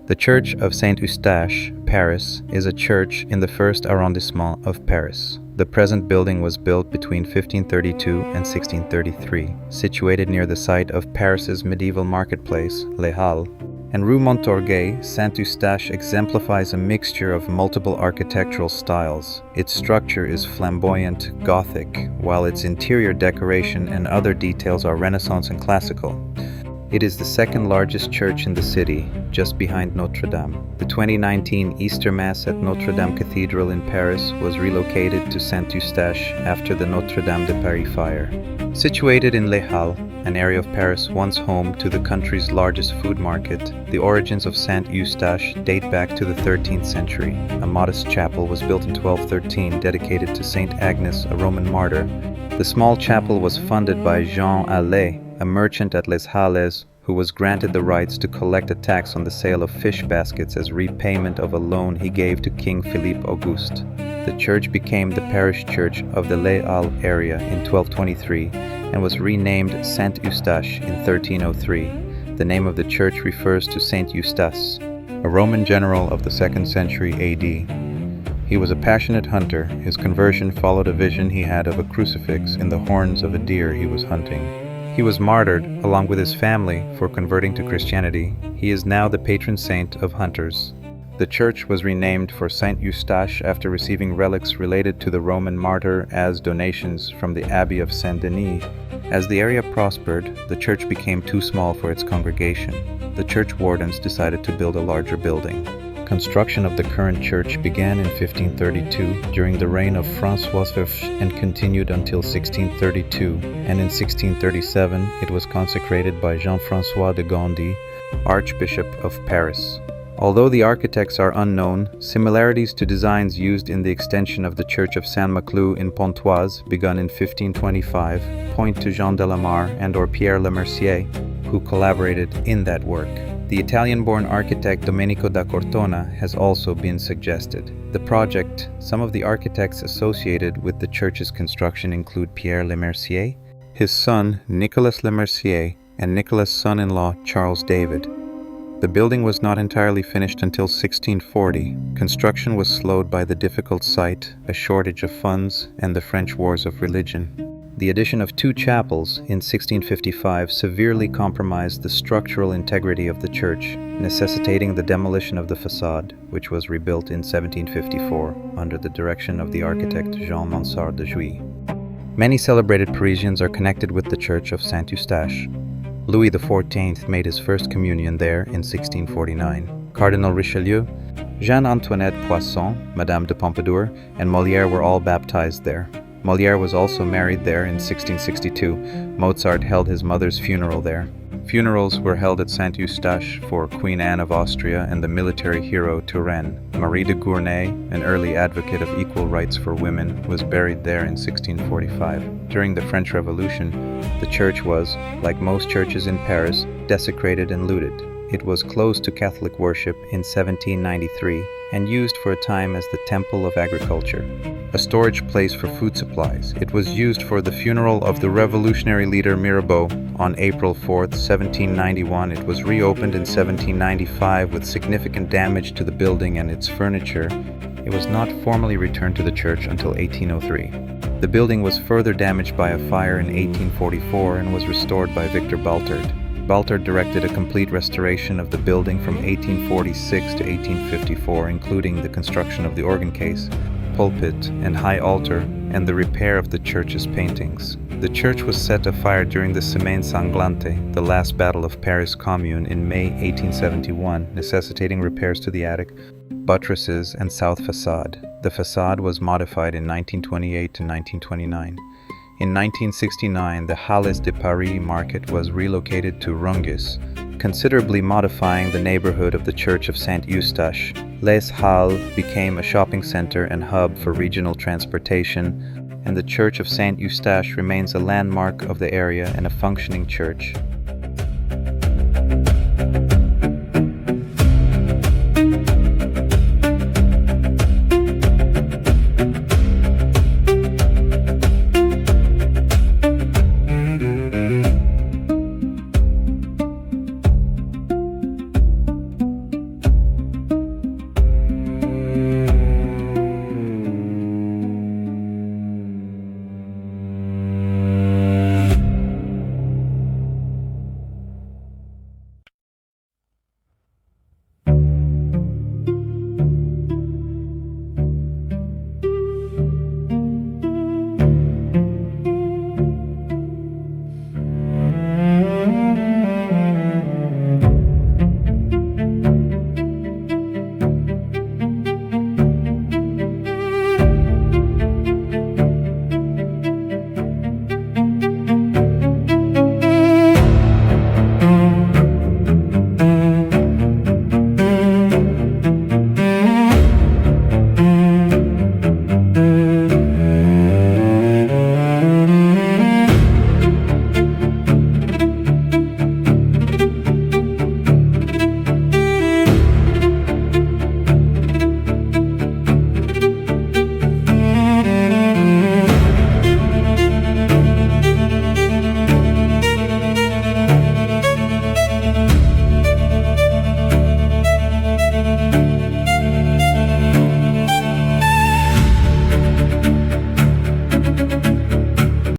The Church of Saint Eustache, Paris, is a church in the first arrondissement of Paris. The present building was built between 1532 and 1633, situated near the site of Paris's medieval marketplace, Les Halles. And Rue Montorgueil, Saint Eustache exemplifies a mixture of multiple architectural styles. Its structure is flamboyant Gothic, while its interior decoration and other details are Renaissance and classical. It is the second largest church in the city, just behind Notre Dame. The 2019 Easter Mass at Notre Dame Cathedral in Paris was relocated to Saint Eustache after the Notre Dame de Paris fire. Situated in Les Halles, an area of Paris once home to the country's largest food market, the origins of Saint Eustache date back to the 13th century. A modest chapel was built in 1213 dedicated to Saint Agnes, a Roman martyr. The small chapel was funded by Jean Allais, a merchant at Les Halles who was granted the rights to collect a tax on the sale of fish baskets as repayment of a loan he gave to King Philippe Auguste. The church became the parish church of the Les Halles area in 1223 and was renamed Saint Eustache in 1303. The name of the church refers to Saint Eustache, a Roman general of the 2nd century AD. He was a passionate hunter. His conversion followed a vision he had of a crucifix in the horns of a deer he was hunting. He was martyred, along with his family, for converting to Christianity. He is now the patron saint of hunters. The church was renamed for Saint Eustache after receiving relics related to the Roman martyr as donations from the Abbey of Saint-Denis. As the area prospered, the church became too small for its congregation. The church wardens decided to build a larger building. Construction of the current church began in 1532 during the reign of François I and continued until 1632, and in 1637 it was consecrated by Jean-François de Gondi, Archbishop of Paris. Although the architects are unknown, similarities to designs used in the extension of the Church of Saint-Maclou in Pontoise, begun in 1525, point to Jean Delamare and/or Pierre Lemercier, who collaborated in that work. The Italian-born architect Domenico da Cortona has also been suggested. The project, some of the architects associated with the church's construction include Pierre Lemercier, his son Nicolas Lemercier, and Nicolas' son-in-law Charles David. The building was not entirely finished until 1640. Construction was slowed by the difficult site, a shortage of funds, and the French Wars of Religion. The addition of 2 chapels in 1655 severely compromised the structural integrity of the church, necessitating the demolition of the facade, which was rebuilt in 1754 under the direction of the architect Jean Mansart de Jouy. Many celebrated Parisians are connected with the Church of Saint Eustache. Louis XIV made his first communion there in 1649. Cardinal Richelieu, Jeanne-Antoinette Poisson, Madame de Pompadour, and Molière were all baptized there. Molière was also married there in 1662. Mozart held his mother's funeral there. Funerals were held at Saint Eustache for Queen Anne of Austria and the military hero Turenne. Marie de Gournay, an early advocate of equal rights for women, was buried there in 1645. During the French Revolution, the church was, like most churches in Paris, desecrated and looted. It was closed to Catholic worship in 1793 and used for a time as the Temple of Agriculture, a storage place for food supplies. It was used for the funeral of the revolutionary leader Mirabeau on April 4, 1791. It was reopened in 1795 with significant damage to the building and its furniture. It was not formally returned to the church until 1803. The building was further damaged by a fire in 1844 and was restored by Victor Baltard. Baltard directed a complete restoration of the building from 1846 to 1854, including the construction of the organ case, pulpit, and high altar, and the repair of the church's paintings. The church was set afire during the Semaine Sanglante, the last battle of Paris Commune, in May 1871, necessitating repairs to the attic, buttresses, and south facade. The facade was modified in 1928 to 1929. In 1969, the Halles de Paris market was relocated to Rungus, considerably modifying the neighborhood of the Church of Saint Eustache. Les Halles became a shopping center and hub for regional transportation, and the Church of Saint Eustache remains a landmark of the area and a functioning church.